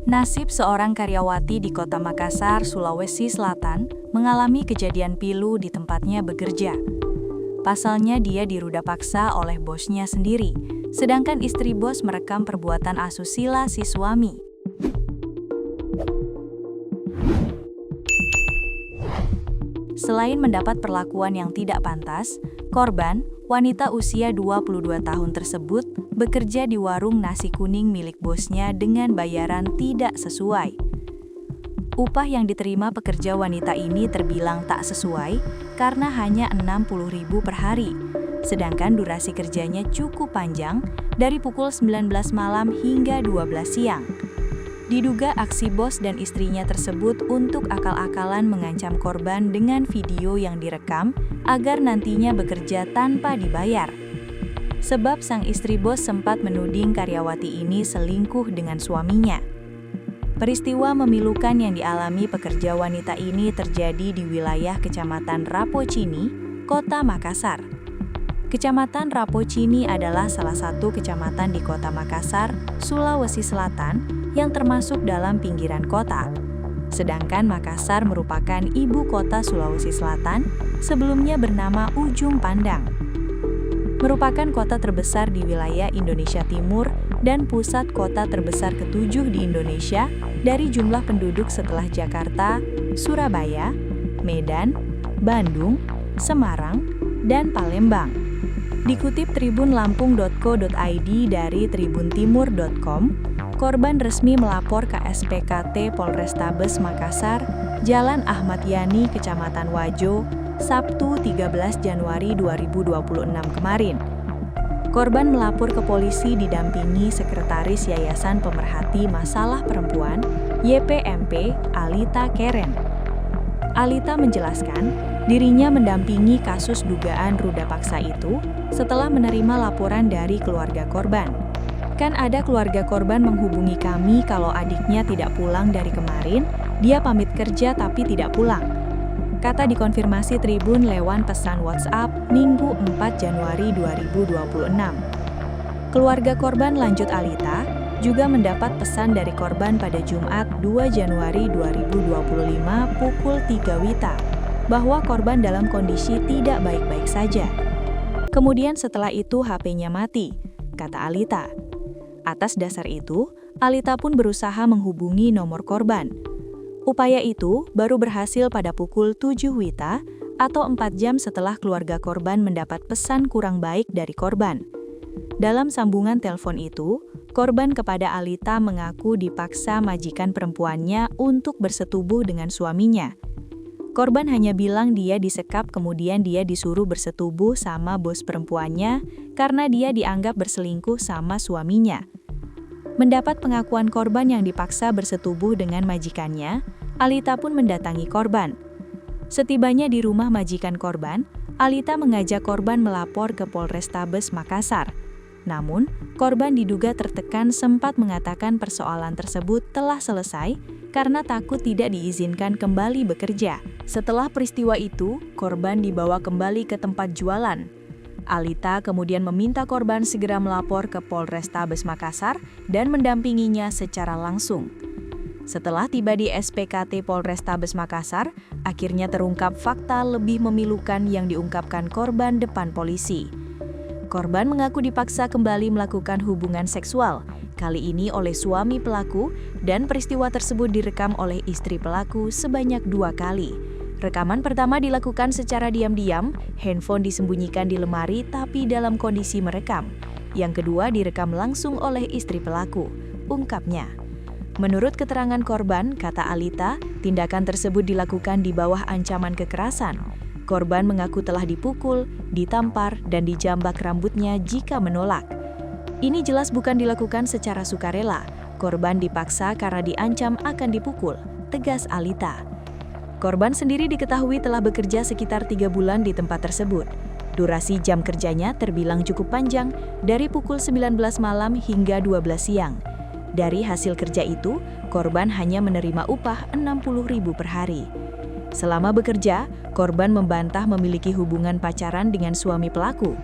Nasib seorang karyawati di Kota Makassar, Sulawesi Selatan, mengalami kejadian pilu di tempatnya bekerja. Pasalnya dia diruda paksa oleh bosnya sendiri, sedangkan istri bos merekam perbuatan asusila si suami. Selain mendapat perlakuan yang tidak pantas, korban, wanita usia 22 tahun tersebut, bekerja di warung nasi kuning milik bosnya dengan bayaran tidak sesuai. Upah yang diterima pekerja wanita ini terbilang tak sesuai karena hanya 60.000 per hari, sedangkan durasi kerjanya cukup panjang dari pukul 19 malam hingga 12 siang. Diduga aksi bos dan istrinya tersebut untuk akal-akalan mengancam korban dengan video yang direkam agar nantinya bekerja tanpa dibayar. Sebab sang istri bos sempat menuding karyawati ini selingkuh dengan suaminya. Peristiwa memilukan yang dialami pekerja wanita ini terjadi di wilayah Kecamatan Rapocini, Kota Makassar. Kecamatan Rapocini adalah salah satu kecamatan di Kota Makassar, Sulawesi Selatan, yang termasuk dalam pinggiran kota. Sedangkan Makassar merupakan ibu kota Sulawesi Selatan, sebelumnya bernama Ujung Pandang. Merupakan kota terbesar di wilayah Indonesia Timur dan pusat kota terbesar ketujuh di Indonesia dari jumlah penduduk setelah Jakarta, Surabaya, Medan, Bandung, Semarang, dan Palembang. Dikutip tribunlampung.co.id dari tribuntimur.com, korban resmi melapor ke SPKT Polrestabes Makassar, Jalan Ahmad Yani, Kecamatan Wajo, Sabtu 13 Januari 2026 kemarin. Korban melapor ke polisi didampingi Sekretaris Yayasan Pemerhati Masalah Perempuan, YPMP, Alita Keren. Alita menjelaskan, dirinya mendampingi kasus dugaan ruda paksa itu setelah menerima laporan dari keluarga korban. Kan ada keluarga korban menghubungi kami kalau adiknya tidak pulang dari kemarin, dia pamit kerja tapi tidak pulang. Kata dikonfirmasi Tribun lewat pesan WhatsApp Minggu 4 Januari 2026. Keluarga korban, lanjut Alita, juga mendapat pesan dari korban pada Jumat 2 Januari 2025 pukul 3 WITA, bahwa korban dalam kondisi tidak baik-baik saja. Kemudian setelah itu HP-nya mati, kata Alita. Atas dasar itu, Alita pun berusaha menghubungi nomor korban. Upaya itu baru berhasil pada pukul 7 WITA atau 4 jam setelah keluarga korban mendapat pesan kurang baik dari korban. Dalam sambungan telepon itu, korban kepada Alita mengaku dipaksa majikan perempuannya untuk bersetubuh dengan suaminya. Korban hanya bilang dia disekap kemudian dia disuruh bersetubuh sama bos perempuannya karena dia dianggap berselingkuh sama suaminya. Mendapat pengakuan korban yang dipaksa bersetubuh dengan majikannya, Alita pun mendatangi korban. Setibanya di rumah majikan korban, Alita mengajak korban melapor ke Polrestabes Makassar. Namun, korban diduga tertekan sempat mengatakan persoalan tersebut telah selesai karena takut tidak diizinkan kembali bekerja. Setelah peristiwa itu, korban dibawa kembali ke tempat jualan. Alita kemudian meminta korban segera melapor ke Polrestabes Makassar dan mendampinginya secara langsung. Setelah tiba di SPKT Polrestabes Makassar, akhirnya terungkap fakta lebih memilukan yang diungkapkan korban depan polisi. Korban mengaku dipaksa kembali melakukan hubungan seksual, kali ini oleh suami pelaku, dan peristiwa tersebut direkam oleh istri pelaku sebanyak 2 kali. Rekaman pertama dilakukan secara diam-diam, handphone disembunyikan di lemari tapi dalam kondisi merekam. Yang kedua direkam langsung oleh istri pelaku, ungkapnya. Menurut keterangan korban, kata Alita, tindakan tersebut dilakukan di bawah ancaman kekerasan. Korban mengaku telah dipukul, ditampar, dan dijambak rambutnya jika menolak. Ini jelas bukan dilakukan secara sukarela. Korban dipaksa karena diancam akan dipukul, tegas Alita. Korban sendiri diketahui telah bekerja sekitar 3 bulan di tempat tersebut. Durasi jam kerjanya terbilang cukup panjang, dari pukul 19 malam hingga 12 siang. Dari hasil kerja itu, korban hanya menerima upah 60.000 per hari. Selama bekerja, korban membantah memiliki hubungan pacaran dengan suami pelaku.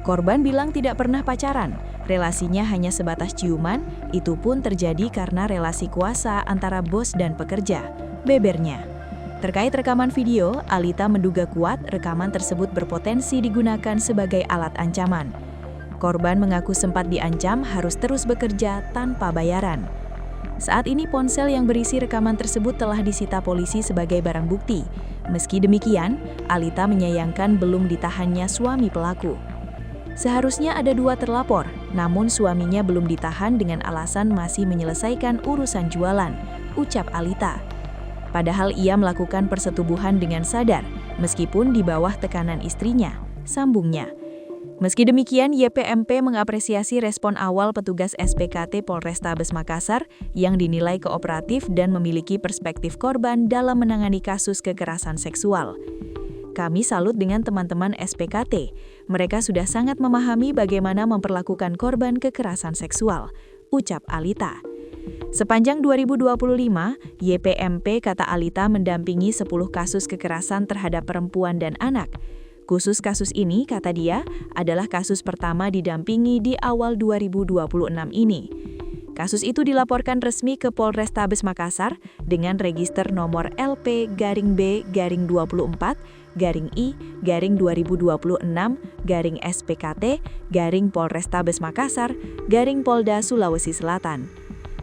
Korban bilang tidak pernah pacaran, Relasinya hanya sebatas ciuman, itu pun terjadi karena relasi kuasa antara bos dan pekerja, bebernya. Terkait rekaman video, Alita menduga kuat rekaman tersebut berpotensi digunakan sebagai alat ancaman. Korban mengaku sempat diancam harus terus bekerja tanpa bayaran. Saat ini ponsel yang berisi rekaman tersebut telah disita polisi sebagai barang bukti. Meski demikian, Alita menyayangkan belum ditahannya suami pelaku. Seharusnya ada 2 terlapor, namun suaminya belum ditahan dengan alasan masih menyelesaikan urusan jualan, ucap Alita. Padahal ia melakukan persetubuhan dengan sadar, meskipun di bawah tekanan istrinya, sambungnya. Meski demikian, YPMP mengapresiasi respon awal petugas SPKT Polrestabes Makassar yang dinilai kooperatif dan memiliki perspektif korban dalam menangani kasus kekerasan seksual. Kami salut dengan teman-teman SPKT. Mereka sudah sangat memahami bagaimana memperlakukan korban kekerasan seksual, ucap Alita. Sepanjang 2025, YPMP, kata Alita, mendampingi 10 kasus kekerasan terhadap perempuan dan anak. Khusus kasus ini, kata dia, adalah kasus pertama didampingi di awal 2026 ini. Kasus itu dilaporkan resmi ke Polrestabes Makassar dengan register nomor LP-B-I-2026-2026-SPKT-Polrestabes Makassar-Polda Sulawesi Selatan.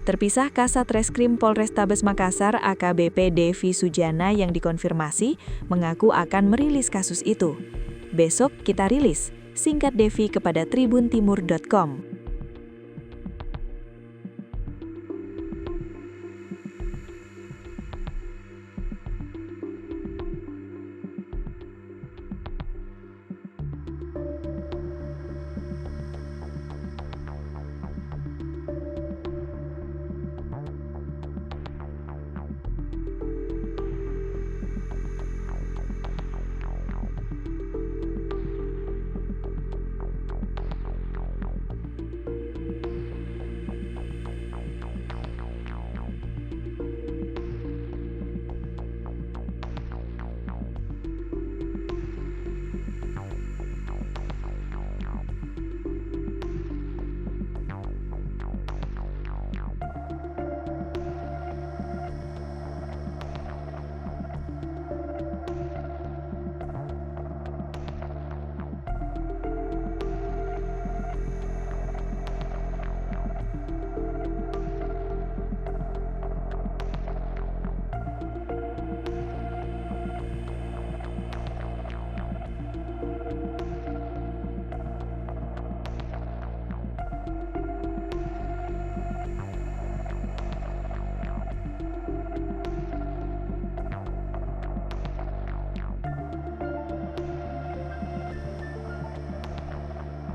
Terpisah Kasat Reskrim Polrestabes Makassar AKBP Devi Sujana yang dikonfirmasi mengaku akan merilis kasus itu. Besok kita rilis, singkat Devi kepada tribuntimur.com.